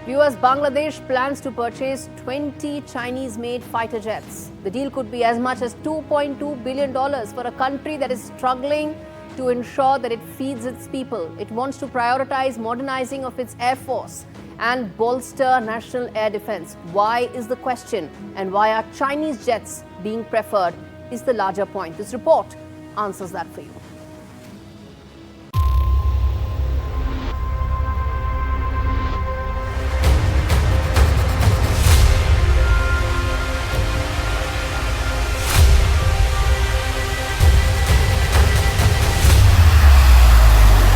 Viewers, Bangladesh plans to purchase 20 Chinese-made fighter jets. The deal could be as much as $2.2 billion for a country that is struggling to ensure that it feeds its people. It wants to prioritize modernizing of its air force and bolster national air defense. Why is the question, and why are Chinese jets being preferred is the larger point. This report answers that for you.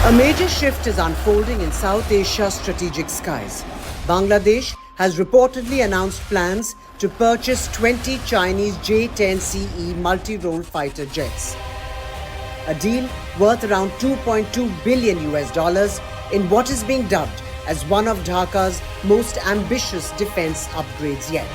A major shift is unfolding in South Asia's strategic skies. Bangladesh has reportedly announced plans to purchase 20 Chinese J-10CE multi-role fighter jets. A deal worth around $2.2 billion in what is being dubbed as one of Dhaka's most ambitious defense upgrades yet.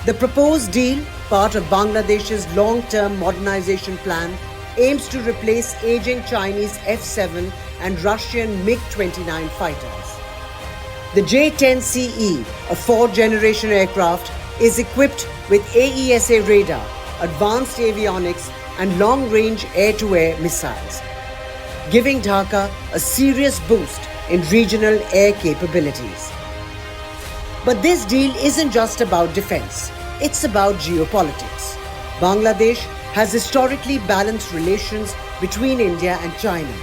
The proposed deal, part of Bangladesh's long-term modernization plan, aims to replace aging Chinese F-7 and Russian MiG-29 fighters. The J-10CE, a fourth-generation aircraft, is equipped with AESA radar, advanced avionics and long-range air-to-air missiles, giving Dhaka a serious boost in regional air capabilities. But this deal isn't just about defense, it's about geopolitics. Bangladesh has historically balanced relations between India and China.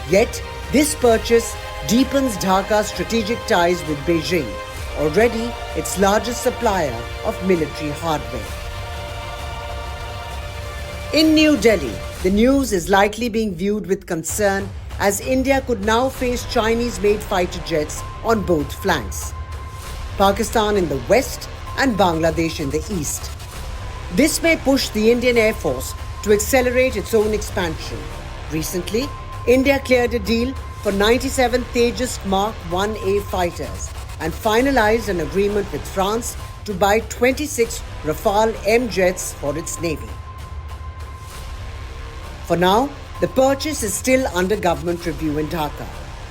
Yet, this purchase deepens Dhaka's strategic ties with Beijing, already its largest supplier of military hardware. In New Delhi, the news is likely being viewed with concern as India could now face Chinese-made fighter jets on both flanks. Pakistan in the west and Bangladesh in the east. This may push the Indian Air Force to accelerate its own expansion. Recently, India cleared a deal for 97 Tejas Mark 1A fighters and finalized an agreement with France to buy 26 Rafale M jets for its navy. For now, the purchase is still under government review in Dhaka.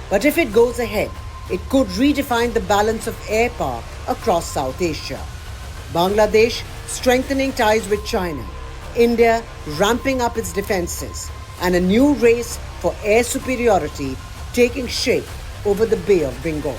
But if it goes ahead, it could redefine the balance of air power across South Asia. Bangladesh strengthening ties with China, India ramping up its defenses, and a new race for air superiority taking shape over the Bay of Bengal.